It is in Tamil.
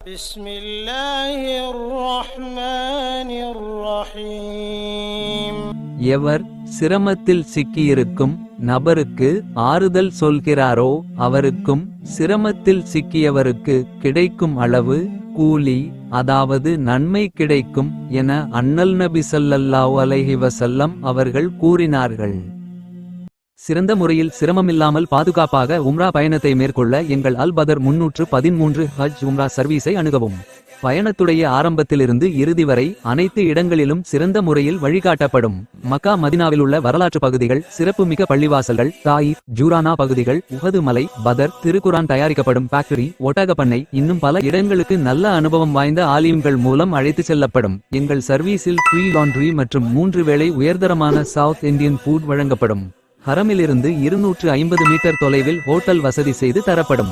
بسم الله الرحمن الرحيم. எவர் சிரமத்தில் சிக்கியிருக்கும் நபருக்கு ஆறுதல் சொல்கிறாரோ அவருக்கும் சிரமத்தில் சிக்கியவருக்கு கிடைக்கும் அளவு கூலி அதாவது நன்மை கிடைக்கும் என அண்ணல் நபி ஸல்லல்லாஹு அலைஹி வஸல்லம் அவர்கள் கூறினார்கள். சிறந்த முறையில் சிரமமில்லாமல் பாதுகாப்பாக உம்ரா பயணத்தை மேற்கொள்ள எங்கள் அல் பதர் 313 ஹஜ் உம்ரா சர்வீஸை அணுகவும். பயணத்துடைய ஆரம்பத்திலிருந்து இறுதி வரை அனைத்து இடங்களிலும் சிறந்த முறையில் வழிகாட்டப்படும். மக்கா மதினாவில் உள்ள வரலாற்று பகுதிகள், சிறப்புமிக்க பள்ளிவாசல்கள், தாயிஃப், ஜூரானா பகுதிகள், உஹது மலை, பதர், திருக்குரான் தயாரிக்கப்படும் ஃபேக்டரி, ஒட்டகப்பண்ணை, இன்னும் பல இடங்களுக்கு நல்ல அனுபவம் வாய்ந்த ஆலிம்கள் மூலம் அழைத்து செல்லப்படும். எங்கள் சர்வீஸில் ஃப்ரீ லாண்ட்ரி மற்றும் 3 வேளை உயர்தரமான சவுத் இந்தியன் ஃபுட் வழங்கப்படும். ஹரமிலிருந்து 250 மீட்டர் தொலைவில் ஹோட்டல் வசதி செய்து தரப்படும்.